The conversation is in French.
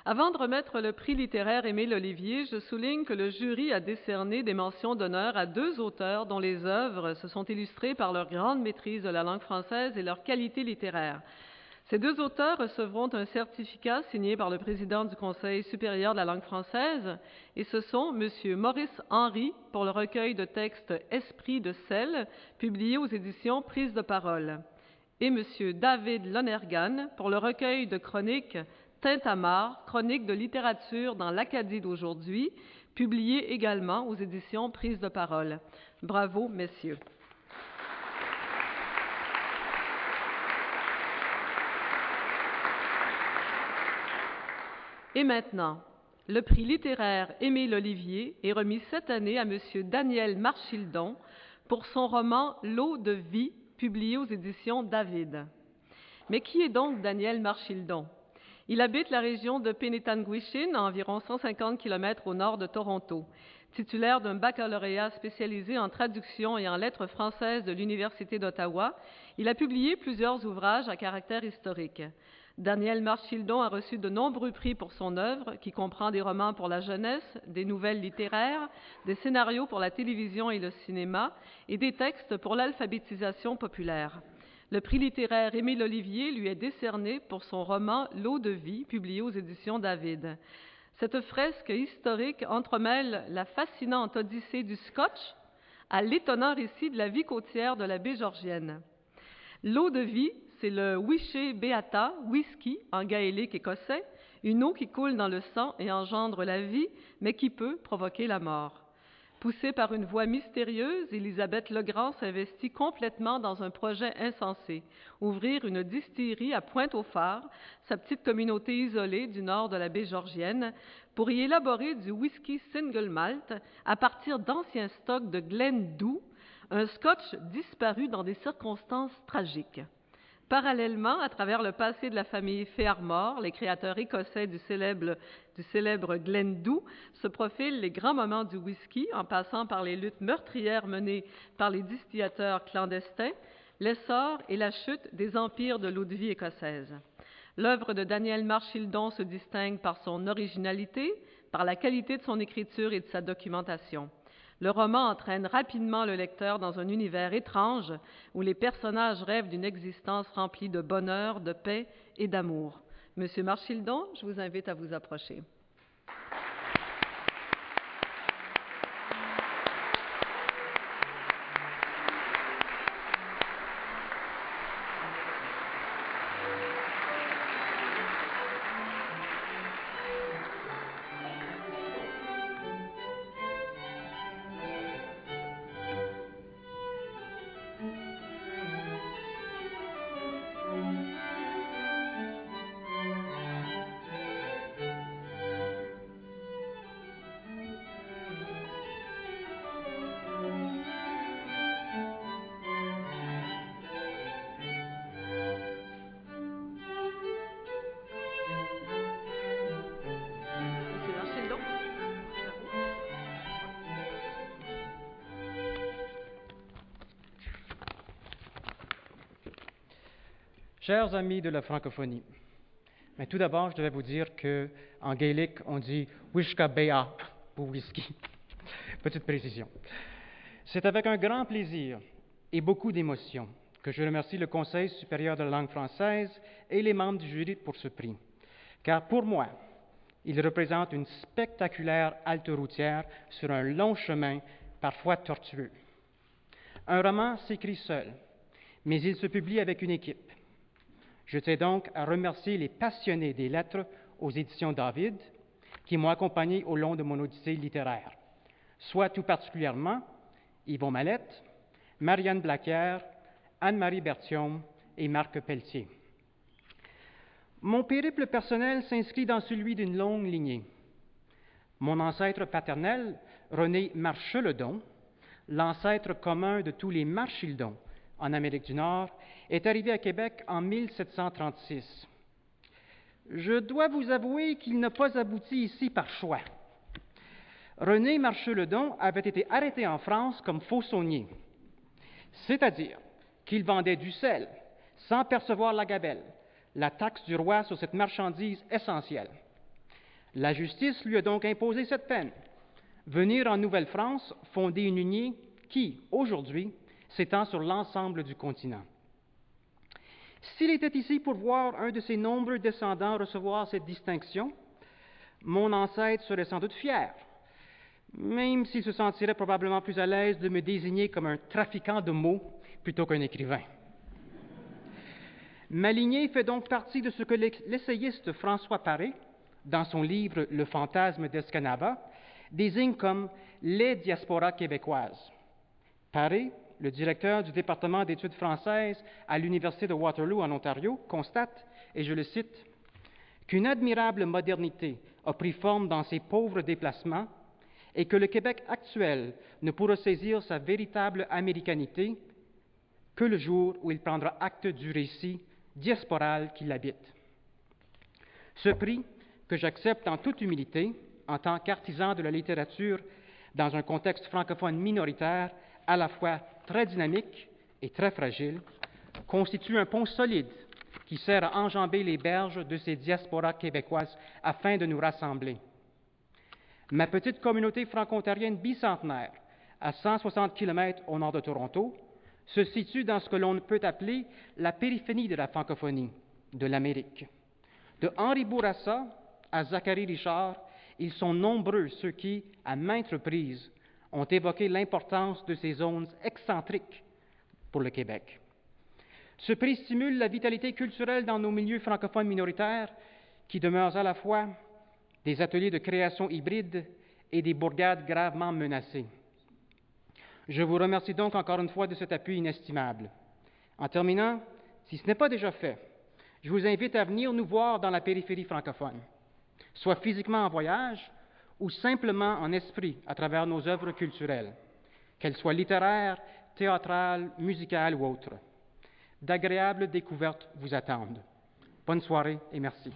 Avant de remettre le prix littéraire Émile Olivier, je souligne que le jury a décerné des mentions d'honneur à 2 auteurs dont les œuvres se sont illustrées par leur grande maîtrise de la langue française et leur qualité littéraire. Ces 2 auteurs recevront un certificat signé par le président du Conseil supérieur de la langue française, et ce sont M. Maurice Henry pour le recueil de textes Esprit de sel, publié aux éditions Prise de parole, et M. David Lonergan pour le recueil de chroniques Tintamarre, chronique de littérature dans l'Acadie d'aujourd'hui, publié également aux éditions Prise de parole. Bravo, messieurs. Et maintenant, le prix littéraire Émile Olivier est remis cette année à M. Daniel Marchildon pour son roman L'eau de vie, publié aux éditions David. Mais qui est donc Daniel Marchildon? Il habite la région de Penetanguishene, à environ 150 km au nord de Toronto. Titulaire d'un baccalauréat spécialisé en traduction et en lettres françaises de l'Université d'Ottawa, il a publié plusieurs ouvrages à caractère historique. Daniel Marchildon a reçu de nombreux prix pour son œuvre, qui comprend des romans pour la jeunesse, des nouvelles littéraires, des scénarios pour la télévision et le cinéma, et des textes pour l'alphabétisation populaire. Le prix littéraire Émile Olivier lui est décerné pour son roman L'eau de vie, publié aux éditions David. Cette fresque historique entremêle la fascinante odyssée du Scotch à l'étonnant récit de la vie côtière de la baie Georgienne. L'eau de vie, c'est le Wishe Beata, whisky en gaélique écossais, une eau qui coule dans le sang et engendre la vie, mais qui peut provoquer la mort. Poussée par une voix mystérieuse, Élisabeth Legrand s'investit complètement dans un projet insensé, ouvrir une distillerie à Pointe-aux-Phares, sa petite communauté isolée du nord de la baie Georgienne, pour y élaborer du whisky single malt à partir d'anciens stocks de Glendoux, un scotch disparu dans des circonstances tragiques. Parallèlement, à travers le passé de la famille Fairmore, les créateurs écossais du célèbre Glendoux, se profilent les grands moments du whisky, en passant par les luttes meurtrières menées par les distillateurs clandestins, l'essor et la chute des empires de l'eau-de-vie écossaise. L'œuvre de Daniel Marchildon se distingue par son originalité, par la qualité de son écriture et de sa documentation. Le roman entraîne rapidement le lecteur dans un univers étrange où les personnages rêvent d'une existence remplie de bonheur, de paix et d'amour. Monsieur Marchildon, je vous invite à vous approcher. Chers amis de la francophonie, mais tout d'abord, je devais vous dire qu'en gaélique, on dit « Wishka Bea » pour whisky. Petite précision. C'est avec un grand plaisir et beaucoup d'émotion que je remercie le Conseil supérieur de la langue française et les membres du jury pour ce prix. Car pour moi, il représente une spectaculaire halte routière sur un long chemin, parfois tortueux. Un roman s'écrit seul, mais il se publie avec une équipe. Je tiens donc à remercier les passionnés des lettres aux éditions David qui m'ont accompagné au long de mon odyssée littéraire, soit tout particulièrement Yvon Mallette, Marianne Blaquière, Anne-Marie Berthiaume et Marc Pelletier. Mon périple personnel s'inscrit dans celui d'une longue lignée. Mon ancêtre paternel, René Marcheledon, l'ancêtre commun de tous les Marchildon en Amérique du Nord, est arrivé à Québec en 1736. Je dois vous avouer qu'il n'a pas abouti ici par choix. René Marcheledon avait été arrêté en France comme fauçonnier, c'est-à-dire qu'il vendait du sel sans percevoir la gabelle, la taxe du roi sur cette marchandise essentielle. La justice lui a donc imposé cette peine: venir en Nouvelle-France fonder une lignée qui, aujourd'hui, s'étend sur l'ensemble du continent. S'il était ici pour voir un de ses nombreux descendants recevoir cette distinction, mon ancêtre serait sans doute fier, même s'il se sentirait probablement plus à l'aise de me désigner comme un trafiquant de mots plutôt qu'un écrivain. Ma lignée fait donc partie de ce que l'essayiste François Paré, dans son livre Le fantasme d'Escanaba, désigne comme les diasporas québécoises. Paré, le directeur du département d'études françaises à l'Université de Waterloo en Ontario, constate, et je le cite, qu'une admirable modernité a pris forme dans ces pauvres déplacements et que le Québec actuel ne pourra saisir sa véritable américanité que le jour où il prendra acte du récit diasporal qui l'habite. Ce prix, que j'accepte en toute humilité, en tant qu'artisan de la littérature dans un contexte francophone minoritaire, à la fois très dynamique et très fragile, constitue un pont solide qui sert à enjamber les berges de ces diasporas québécoises afin de nous rassembler. Ma petite communauté franco-ontarienne bicentenaire, à 160 km au nord de Toronto, se situe dans ce que l'on peut appeler la périphérie de la francophonie, de l'Amérique. De Henri Bourassa à Zachary Richard, ils sont nombreux ceux qui, à maintes reprises, ont évoqué l'importance de ces zones excentriques pour le Québec. Ce prix stimule la vitalité culturelle dans nos milieux francophones minoritaires qui demeurent à la fois des ateliers de création hybride et des bourgades gravement menacées. Je vous remercie donc encore une fois de cet appui inestimable. En terminant, si ce n'est pas déjà fait, je vous invite à venir nous voir dans la périphérie francophone, soit physiquement en voyage ou simplement en esprit à travers nos œuvres culturelles, qu'elles soient littéraires, théâtrales, musicales ou autres. D'agréables découvertes vous attendent. Bonne soirée et merci.